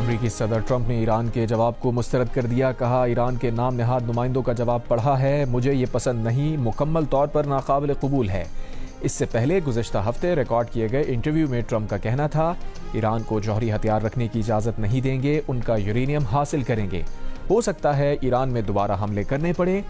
امریکی صدر ٹرمپ نے ایران کے جواب کو مسترد کر دیا. کہا ایران کے نام نہاد نمائندوں کا جواب پڑھا ہے, مجھے یہ پسند نہیں, مکمل طور پر ناقابل قبول ہے. اس سے پہلے گزشتہ ہفتے ریکارڈ کیے گئے انٹرویو میں ٹرمپ کا کہنا تھا ایران کو جوہری ہتھیار رکھنے کی اجازت نہیں دیں گے, ان کا یورینیم حاصل کریں گے. ہو سکتا ہے ایران میں دوبارہ حملے کرنے پڑے.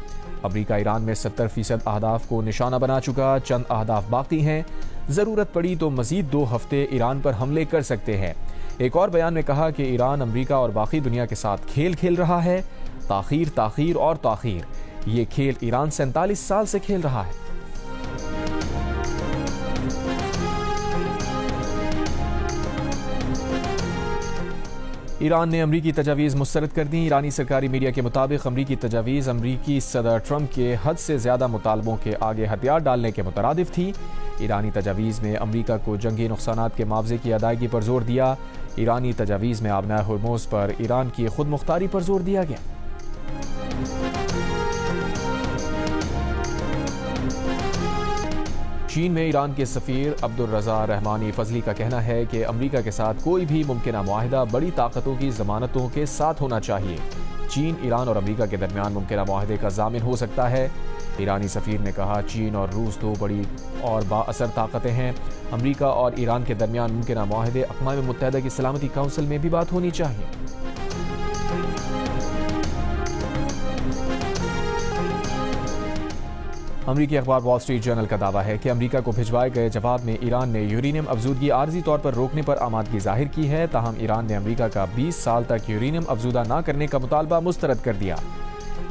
امریکہ ایران میں 70% اہداف کو نشانہ بنا چکا, چند اہداف باقی ہیں. ضرورت پڑی تو مزید 2 ہفتے ایران پر حملے کر سکتے ہیں. ایک اور بیان میں کہا کہ ایران امریکہ اور باقی دنیا کے ساتھ کھیل رہا ہے. تاخیر اور تاخیر, یہ کھیل ایران 47 سال سے کھیل رہا ہے. ایران نے امریکی تجاویز مسترد کر دیں. ایرانی سرکاری میڈیا کے مطابق امریکی تجاویز امریکی صدر ٹرمپ کے حد سے زیادہ مطالبوں کے آگے ہتھیار ڈالنے کے مترادف تھی. ایرانی تجاویز میں امریکہ کو جنگی نقصانات کے معاوضے کی ادائیگی پر زور دیا. ایرانی تجاویز میں آبنائے ہرموز پر ایران کی خود مختاری پر زور دیا گیا. چین میں ایران کے سفیر عبدالرضا رحمانی فضلی کا کہنا ہے کہ امریکہ کے ساتھ کوئی بھی ممکنہ معاہدہ بڑی طاقتوں کی ضمانتوں کے ساتھ ہونا چاہیے. چین ایران اور امریکہ کے درمیان ممکنہ معاہدے کا ضامن ہو سکتا ہے. ایرانی سفیر نے کہا چین اور روس 2 بڑی اور با اثر طاقتیں ہیں. امریکہ اور ایران کے درمیان ممکنہ معاہدے اقوام متحدہ کی سلامتی کونسل میں بھی بات ہونی چاہیے. امریکی اخبار وال اسٹریٹ جرنل کا دعویٰ ہے کہ امریکہ کو بھجوائے گئے جواب میں ایران نے یورینیم افزودگی عارضی طور پر روکنے پر آمادگی ظاہر کی ہے. تاہم ایران نے امریکہ کا 20 سال تک یورینیم افزودہ نہ کرنے کا مطالبہ مسترد کر دیا.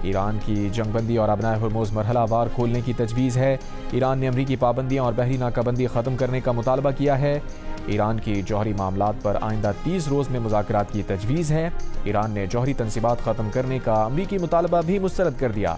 ایران کی جنگ بندی اور آبنائے ہرموز مرحلہ وار کھولنے کی تجویز ہے. ایران نے امریکی پابندیاں اور بحری ناکہ بندی ختم کرنے کا مطالبہ کیا ہے. ایران کی جوہری معاملات پر آئندہ 30 روز میں مذاکرات کی تجویز ہے. ایران نے جوہری تنصیبات ختم کرنے کا امریکی مطالبہ بھی مسترد کر دیا.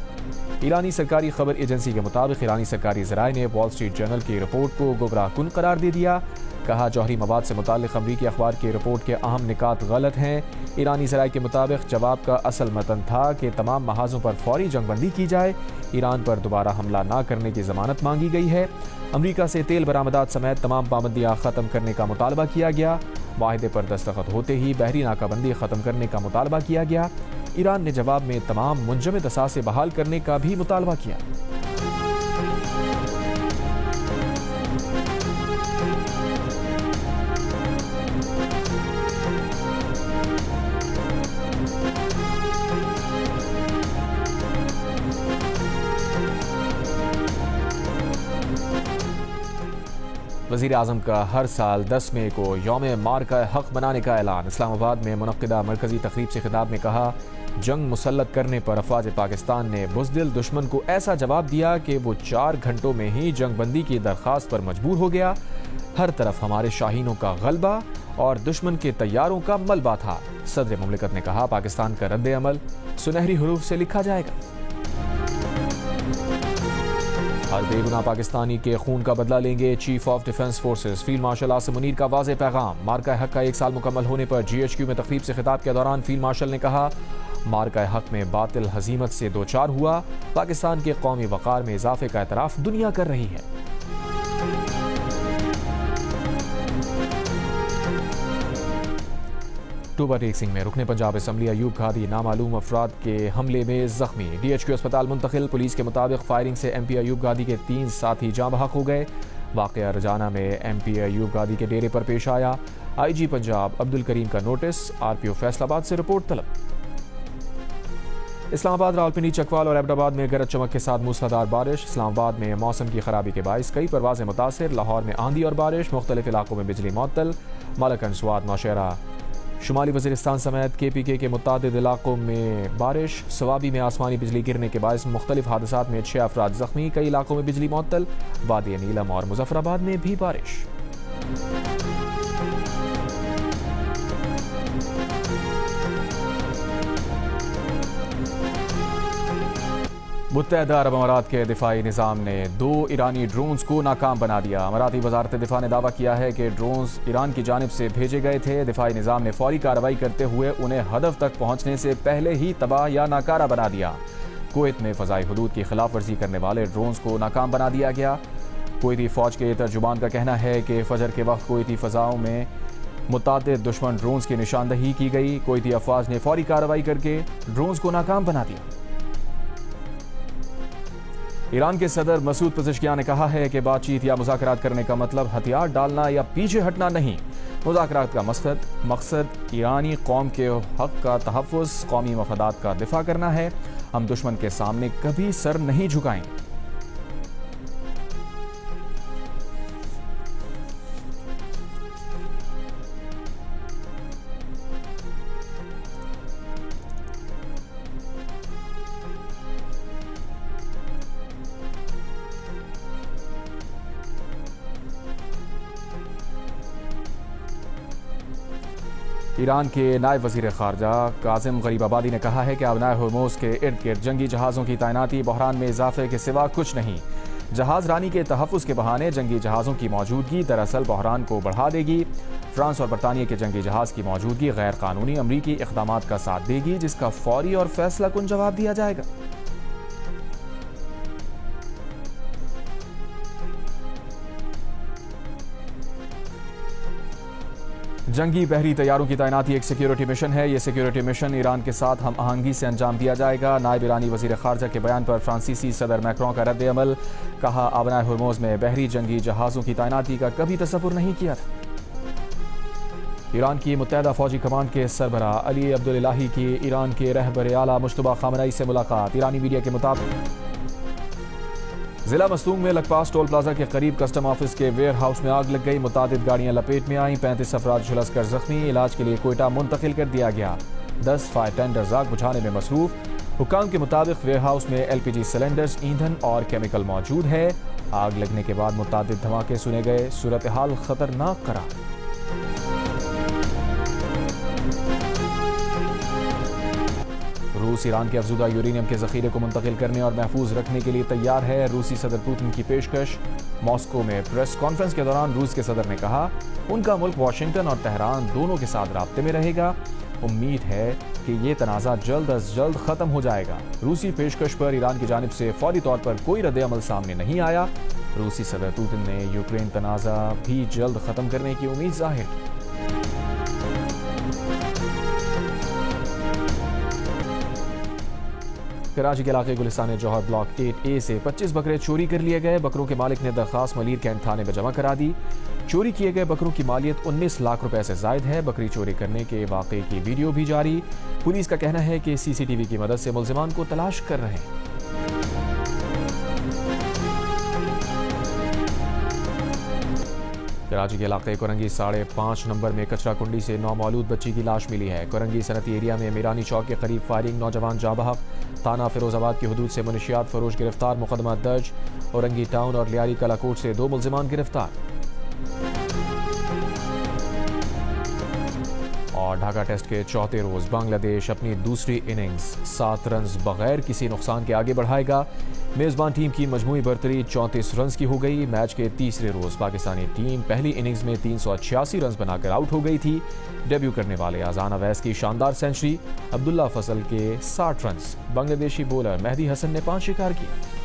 ایرانی سرکاری خبر ایجنسی کے مطابق ایرانی سرکاری ذرائع نے وال اسٹریٹ جرنل کی رپورٹ کو گمراہ کن قرار دے دیا. کہا جوہری مواد سے متعلق امریکی اخبار کی رپورٹ کے اہم نکات غلط ہیں. ایرانی ذرائع کے مطابق جواب کا اصل متن تھا کہ تمام محاذوں پر فوری جنگ بندی کی جائے. ایران پر دوبارہ حملہ نہ کرنے کی ضمانت مانگی گئی ہے. امریکہ سے تیل برآمدات سمیت تمام پابندیاں ختم کرنے کا مطالبہ کیا گیا. معاہدے پر دستخط ہوتے ہی بحری ناکہ بندی ختم کرنے کا مطالبہ کیا گیا. ایران نے جواب میں تمام منجمد اثاثے بحال کرنے کا بھی مطالبہ کیا. وزیر اعظم کا ہر سال 10 مئی کو یوم مارکہ حق بنانے کا اعلان. اسلام آباد میں منعقدہ مرکزی تقریب سے خطاب میں کہا جنگ مسلط کرنے پر افواج پاکستان نے بزدل دشمن کو ایسا جواب دیا کہ وہ 4 گھنٹوں میں ہی جنگ بندی کی درخواست پر مجبور ہو گیا. ہر طرف ہمارے شاہینوں کا غلبہ اور دشمن کے طیاروں کا ملبہ تھا. صدر مملکت نے کہا پاکستان کا رد عمل سنہری حروف سے لکھا جائے گا. ہر بے گناہ پاکستانی کے خون کا بدلہ لیں گے chief of defence forces. Field marshal Asim Munir کا واضح پیغام. مارکہ حق کا 1 سال مکمل ہونے پر GHQ میں تقریب سے خطاب کے دوران فیلڈ مارشل نے کہا مارکہ حق میں باطل ہزیمت سے دوچار ہوا. پاکستان کے قومی وقار میں اضافے کا اعتراف دنیا کر رہی ہے. اکتوبر ریسنگ میں رکن پنجاب اسمبلی ایوب گھادی نامعلوم افراد کے حملے میں زخمی. DHQ اسپتال منتقل. پولیس کے مطابق فائرنگ سے MP ایوب گھادی کے 3 ساتھی جاں بحق ہو گئے. واقعہ رجانہ میں MP ایوب گھادی کے ڈیرے پر پیش آیا. IG پنجاب عبدالکریم کا نوٹس. RPO فیصل آباد سے رپورٹ طلب. اسلام آباد راولپنڈی چکوال اور ایبٹ آباد میں گرج چمک کے ساتھ موسلادھار بارش. اسلام آباد میں موسم کی خرابی کے باعث کئی پروازیں متاثر. لاہور میں آندھی اور بارش. مختلف علاقوں میں بجلی معطل. ملکن سوات نوشہرہ شمالی وزیرستان سمیت KPK کے متعدد علاقوں میں بارش. سوابی میں آسمانی بجلی گرنے کے باعث مختلف حادثات میں 6 افراد زخمی. کئی علاقوں میں بجلی معطل. وادی نیلم اور مظفر آباد میں بھی بارش. متحدہ عرب امارات کے دفاعی نظام نے 2 ایرانی ڈرونز کو ناکام بنا دیا. اماراتی وزارت دفاع نے دعویٰ کیا ہے کہ ڈرونز ایران کی جانب سے بھیجے گئے تھے. دفاعی نظام نے فوری کارروائی کرتے ہوئے انہیں ہدف تک پہنچنے سے پہلے ہی تباہ یا ناکارہ بنا دیا. کویت میں فضائی حدود کی خلاف ورزی کرنے والے ڈرونز کو ناکام بنا دیا گیا. کویتی فوج کے ترجمان کا کہنا ہے کہ فجر کے وقت کویتی فضاؤں میں متعدد دشمن ڈرونز کی نشاندہی کی گئی. کویتی افواج نے فوری کارروائی کر کے ڈرونز کو ناکام بنا دیا. ایران کے صدر مسعود پزشکیان نے کہا ہے کہ بات چیت یا مذاکرات کرنے کا مطلب ہتھیار ڈالنا یا پیچھے ہٹنا نہیں. مذاکرات کا مقصد ایرانی قوم کے حق کا تحفظ، قومی مفادات کا دفاع کرنا ہے. ہم دشمن کے سامنے کبھی سر نہیں جھکائیں. ایران کے نائب وزیر خارجہ کاظم غریب آبادی نے کہا ہے کہ ابنائے ہرموز کے ارد گرد جنگی جہازوں کی تعیناتی بحران میں اضافے کے سوا کچھ نہیں. جہاز رانی کے تحفظ کے بہانے جنگی جہازوں کی موجودگی دراصل بحران کو بڑھا دے گی. فرانس اور برطانیہ کے جنگی جہاز کی موجودگی غیر قانونی امریکی اقدامات کا ساتھ دے گی، جس کا فوری اور فیصلہ کن جواب دیا جائے گا. جنگی بحری طیاروں کی تعیناتی ایک سیکیورٹی مشن ہے. یہ سیکیورٹی مشن ایران کے ساتھ ہم آہنگی سے انجام دیا جائے گا. نائب ایرانی وزیر خارجہ کے بیان پر فرانسیسی صدر میکرون کا رد عمل. کہا ابنائے ہرموز میں بحری جنگی جہازوں کی تعیناتی کا کبھی تصور نہیں کیا تھا. ایران کی متحدہ فوجی کمانڈ کے سربراہ علی عبداللہی کی ایران کے رہبر اعلیٰ مجتبیٰ خامنہئی سے ملاقات. ایرانی میڈیا کے مطابق ضلع مستونگ میں لکپاس ٹول پلازا کے قریب کسٹم آفس کے ویئر ہاؤس میں آگ لگ گئی. متعدد گاڑیاں لپیٹ میں آئیں. 35 افراد جھلس کر زخمی. علاج کے لیے کوئٹہ منتقل کر دیا گیا. 10 فائر ٹینڈرز آگ بجھانے میں مصروف. حکام کے مطابق ویئر ہاؤس میں LPG سلنڈرز، ایندھن اور کیمیکل موجود ہے. آگ لگنے کے بعد متعدد دھماکے سنے گئے. صورتحال خطرناک قرار. روس ایران کے افزودہ یورینیم کے ذخیرے کو منتقل کرنے اور محفوظ رکھنے کے لیے تیار ہے. روسی صدر پوتن کی پیشکش. ماسکو میں پریس کانفرنس کے دوران روس کے صدر نے کہا ان کا ملک واشنگٹن اور تہران دونوں کے ساتھ رابطے میں رہے گا. امید ہے کہ یہ تنازع جلد از جلد ختم ہو جائے گا. روسی پیشکش پر ایران کی جانب سے فوری طور پر کوئی رد عمل سامنے نہیں آیا. روسی صدر پوتن نے یوکرین تنازع بھی جلد ختم کرنے کی امید ظاہر کی. کراچی کے علاقے گلستان جوہر بلاک 8A سے 25 بکرے چوری کر لیے گئے. بکروں کے مالک نے درخواست ملیر کینٹ تھانے میں جمع کرا دی. چوری کیے گئے بکروں کی مالیت 19 لاکھ روپے سے زائد ہے. بکری چوری کرنے کے واقعے کی ویڈیو بھی جاری. پولیس کا کہنا ہے کہ CCTV کی مدد سے ملزمان کو تلاش کر رہے ہیں. کراچی کے علاقے کورنگی 5.5 نمبر میں کچرا کنڈی سے نومولود بچی کی لاش ملی ہے. کورنگی صنعتی ایریا میں میرانی چوک کے قریب فائرنگ، نوجوان جاں بحق. تھانہ فیروز آباد کی حدود سے منشیات فروش گرفتار، مقدمہ درج. اورنگی ٹاؤن اور لیاری کلا کوٹ سے 2 ملزمان گرفتار. اور ڈھاکہ ٹیسٹ کے چوتھے روز بنگلہ دیش اپنی دوسری اننگز 7 رنز بغیر کسی نقصان کے آگے بڑھائے گا. میزبان ٹیم کی مجموعی برتری 34 رنز کی ہو گئی. میچ کے تیسرے روز پاکستانی ٹیم پہلی اننگز میں 386 رنز بنا کر آؤٹ ہو گئی تھی. ڈیبیو کرنے والے اذان اویس کی شاندار سینچری، عبداللہ فضل کے 60 رنز. بنگلہ دیشی بولر مہدی حسن نے 5 شکار کیے.